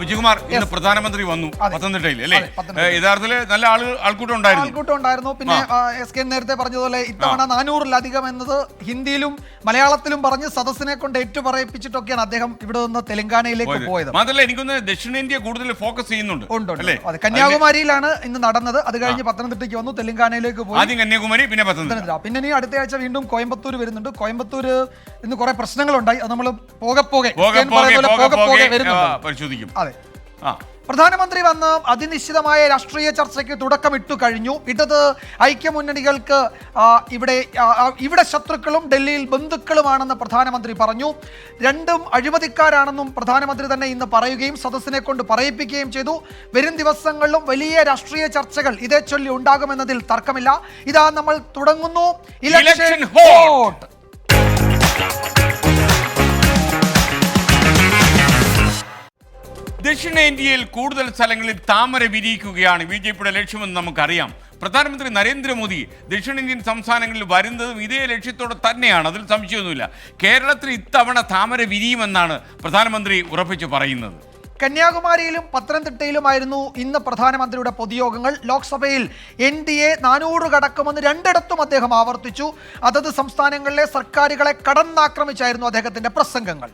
വിജയകുമാർ ഇന്ന് പ്രധാനമന്ത്രി വന്നു പത്തനംതിട്ടയിൽ അല്ലേ? യഥാർത്ഥത്തിൽ നല്ല ആൾക്കൂട്ടം ഉണ്ടായിരുന്നു. പിന്നെ എസ് കെ നേരത്തെ പറഞ്ഞതുപോലെ ഇത്തവണ 400-ലധികം എന്നത് ഹിന്ദിയിലും മലയാളത്തിലും പറഞ്ഞ് സദസ്സിനെ കൊണ്ട് ഏറ്റുപറയിപ്പിച്ചിട്ടൊക്കെയാണ് അദ്ദേഹം ഇവിടെ നിന്ന് തെലങ്കാനയിലേക്ക് പോയത്. മാത്രമല്ല എനിക്കൊന്ന് ദക്ഷിണേന്ത്യ കൂടുതൽ ഫോക്കസ് ചെയ്യുന്നുണ്ട്. അതെ, കന്യാകുമാരിയിലാണ് ഇന്ന് നടന്നത്. അത് കഴിഞ്ഞ് പത്തനംതിട്ടയ്ക്ക് വന്നു, തെലങ്കാനയിലേക്ക് പോയി. ആദ്യം കന്യാകുമാരി, പിന്നെ പത്തനംതിട്ട. പിന്നെ ഇനി അടുത്ത ആഴ്ച വീണ്ടും കോയമ്പത്തൂർ വരുന്നുണ്ട്. കോയമ്പത്തൂര് ഇന്ന് കുറെ പ്രശ്നങ്ങളുണ്ടായി. അത് നമ്മൾ പോകെ പരിശോധിക്കും. അതെ, പ്രധാനമന്ത്രി വന്ന് അതിനിശ്ചിതമായ രാഷ്ട്രീയ ചർച്ചയ്ക്ക് തുടക്കമിട്ടു കഴിഞ്ഞു. ഇടത് ഐക്യമുന്നണികൾക്ക് ഇവിടെ ശത്രുക്കളും ഡൽഹിയിൽ ബന്ധുക്കളുമാണെന്ന് പ്രധാനമന്ത്രി പറഞ്ഞു. രണ്ടും അഴിമതിക്കാരാണെന്നും പ്രധാനമന്ത്രി തന്നെ ഇന്ന് പറയുകയും സദസ്സിനെ കൊണ്ട് പറയിപ്പിക്കുകയും ചെയ്തു. വരും ദിവസങ്ങളിലും വലിയ രാഷ്ട്രീയ ചർച്ചകൾ ഇതേ ചൊല്ലി ഉണ്ടാകുമെന്നതിൽ തർക്കമില്ല. ഇതാ നമ്മൾ തുടങ്ങുന്നു. Election hot. ദക്ഷിണേന്ത്യയിൽ കൂടുതൽ സ്ഥലങ്ങളിൽ താമര വിരിയിക്കുകയാണ് ബി.ജെ.പിയുടെ ലക്ഷ്യമെന്ന് നമുക്കറിയാം. പ്രധാനമന്ത്രി നരേന്ദ്രമോദി ദക്ഷിണേന്ത്യൻ സംസ്ഥാനങ്ങളിൽ വരുന്നതും ഇതേ ലക്ഷ്യത്തോടെ തന്നെയാണ്, അതിൽ സംശയമൊന്നുമില്ല. കേരളത്തിൽ ഇത്തവണ താമര വിരിയുമെന്നാണ് പ്രധാനമന്ത്രി ഉറപ്പിച്ചു പറയുന്നത്. കന്യാകുമാരിയിലും പത്തനംതിട്ടയിലുമായിരുന്നു ഇന്ന് പ്രധാനമന്ത്രിയുടെ പൊതുയോഗങ്ങൾ. ലോക്സഭയിൽ NDA 400 കടക്കുമെന്ന് രണ്ടിടത്തും അദ്ദേഹം ആവർത്തിച്ചു. അതത് സംസ്ഥാനങ്ങളിലെ സർക്കാരുകളെ കടന്നാക്രമിച്ചായിരുന്നു അദ്ദേഹത്തിന്റെ പ്രസംഗങ്ങൾ.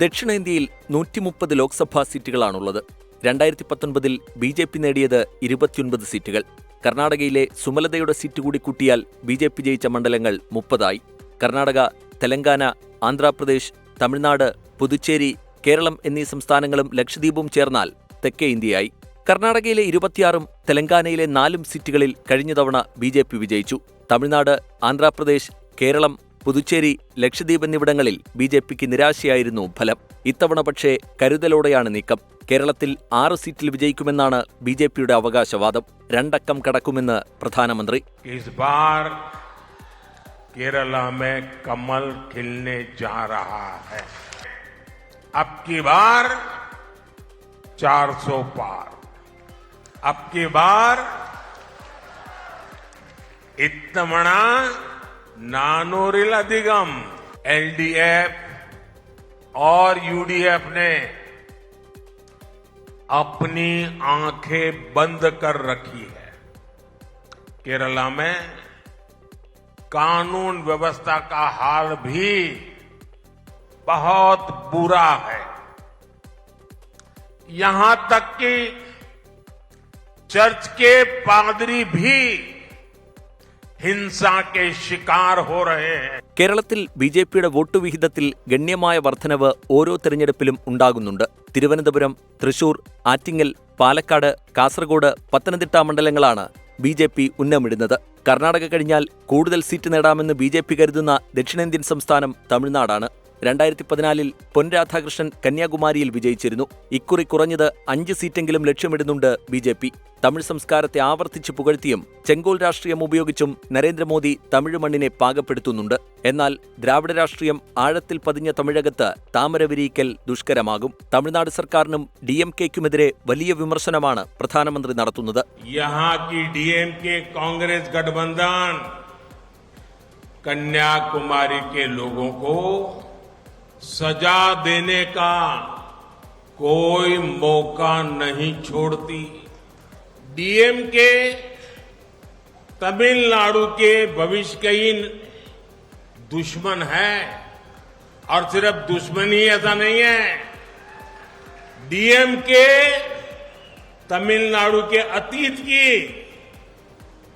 ദക്ഷിണേന്ത്യയിൽ 130 ലോക്സഭാ സീറ്റുകളാണുള്ളത്. 2019 BJP നേടിയത് 29 സീറ്റുകൾ. കർണാടകയിലെ സുമലതയുടെ സീറ്റ് കൂടി കൂട്ടിയാൽ BJP ജയിച്ച മണ്ഡലങ്ങൾ 30ആയി. കർണാടക, തെലങ്കാന, ആന്ധ്രാപ്രദേശ്, തമിഴ്നാട്, പുതുച്ചേരി, കേരളം എന്നീ സംസ്ഥാനങ്ങളും ലക്ഷദ്വീപും ചേർന്നാൽ തെക്കേ ഇന്ത്യയായി. കർണാടകയിലെ 26ഉം തെലങ്കാനയിലെ 4 സീറ്റുകളിൽ കഴിഞ്ഞ തവണ BJP വിജയിച്ചു. തമിഴ്നാട്, ആന്ധ്രാപ്രദേശ്, കേരളം, പുതുച്ചേരി, ലക്ഷദ്വീപ് എന്നിവിടങ്ങളിൽ BJPക്ക് നിരാശയായിരുന്നു ഫലം. ഇത്തവണ പക്ഷേ കരുതലോടെയാണ് നീക്കം. കേരളത്തിൽ 6 സീറ്റിൽ വിജയിക്കുമെന്നാണ് BJPയുടെ അവകാശവാദം. 2 അക്കം കടക്കുമെന്ന് പ്രധാനമന്ത്രി. കേരള में कमल खिलने जा रहा है. अब की बार 400 पार. अब की बार इत्तमण 400-लधिകം LDF और UDF ने अपनी आंखें बंद कर रखी है. केरला में कानून व्यवस्था का हाल भी बहुत बुरा है. यहां तक कि चर्च के पादरी भी हिंसा के शिकार हो रहे हैं. കേരളത്തിൽ BJPയുടെ വോട്ട് വിഹിതത്തിൽ ഗണ്യമായ വർധനവ് ഓരോ തെരഞ്ഞെടുപ്പിലും ഉണ്ടാകുന്നുണ്ട്. തിരുവനന്തപുരം, തൃശൂർ, ആറ്റിങ്ങൽ, പാലക്കാട്, കാസർഗോഡ്, പത്തനംതിട്ട മണ്ഡലങ്ങളാണ് BJP ഉന്നമിടുന്നത്. കർണാടക കഴിഞ്ഞാൽ കൂടുതൽ സീറ്റ് നേടാമെന്ന് BJP കരുതുന്ന ദക്ഷിണേന്ത്യൻ സംസ്ഥാനം തമിഴ്നാടാണ്. 2014 പൊൻ രാധാകൃഷ്ണൻ കന്യാകുമാരിയിൽ വിജയിച്ചിരുന്നു. ഇക്കുറി കുറഞ്ഞത് 5 സീറ്റെങ്കിലും ലക്ഷ്യമിടുന്നുണ്ട് BJP. തമിഴ് സംസ്കാരത്തെ ആവർത്തിച്ച് പുകഴ്ത്തിയും ചെങ്കോൽ രാഷ്ട്രീയം ഉപയോഗിച്ചും നരേന്ദ്രമോദി തമിഴ് മണ്ണിനെ പാകപ്പെടുത്തുന്നുണ്ട്. എന്നാൽ ദ്രാവിഡ രാഷ്ട്രീയം ആഴത്തിൽ പതിഞ്ഞ തമിഴകത്ത് താമര വിരിയിക്കൽ ദുഷ്കരമാകും. തമിഴ്നാട് സർക്കാരിനും DMKയ്ക്കുമെതിരെ വലിയ വിമർശനമാണ് പ്രധാനമന്ത്രി നടത്തുന്നത്. कांग्रेस गठबंधन कन्याकुमारी के लोगों को सजा देने का कोई मौका नहीं छोड़ती. DMK तमिलनाडु के भविष्य के दुश्मन है. और सिर्फ दुश्मनी ऐसा नहीं है, DMK तमिलनाडु के अतीत की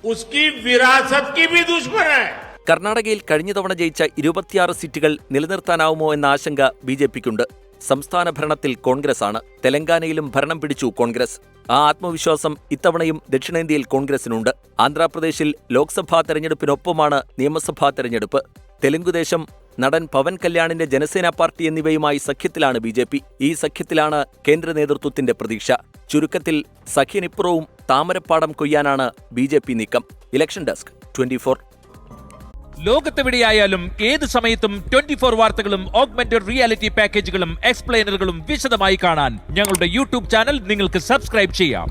उसकी विरासत की भी दुश्मन है. കർണാടകയിൽ കഴിഞ്ഞ തവണ ജയിച്ച 26 സീറ്റുകൾ നിലനിർത്താനാവുമോ എന്ന ആശങ്ക BJPക്കുണ്ട്. സംസ്ഥാന ഭരണത്തിൽ കോൺഗ്രസ് ആണ്. തെലങ്കാനയിലും ഭരണം പിടിച്ചു കോൺഗ്രസ്. ആ ആത്മവിശ്വാസം ഇത്തവണയും ദക്ഷിണേന്ത്യയിൽ കോൺഗ്രസിനുണ്ട്. ആന്ധ്രാപ്രദേശിൽ ലോക്സഭാ തെരഞ്ഞെടുപ്പിനൊപ്പമാണ് നിയമസഭാ തെരഞ്ഞെടുപ്പ്. തെലുങ്കുദേശം നടൻ പവൻ കല്യാണിന്റെ ജനസേന പാർട്ടി എന്നിവയുമായി സഖ്യത്തിലാണ് BJP. ഈ സഖ്യത്തിലാണ് കേന്ദ്ര നേതൃത്വത്തിന്റെ പ്രതീക്ഷ. ചുരുക്കത്തിൽ സഖ്യനിപ്പുറവും താമരപ്പാടം കൊയ്യാനാണ് BJP നീക്കം. Election desk 24. ലോകത്തെവിടെയായാലും ഏത് സമയത്തും 24 വാർത്തകളും ഓഗ്മെന്റഡ് റിയാലിറ്റി പാക്കേജുകളും എക്സ്പ്ലെയിനറുകളും വിശദമായി കാണാൻ ഞങ്ങളുടെ YouTube ചാനൽ നിങ്ങൾക്ക് സബ്സ്ക്രൈബ് ചെയ്യാം.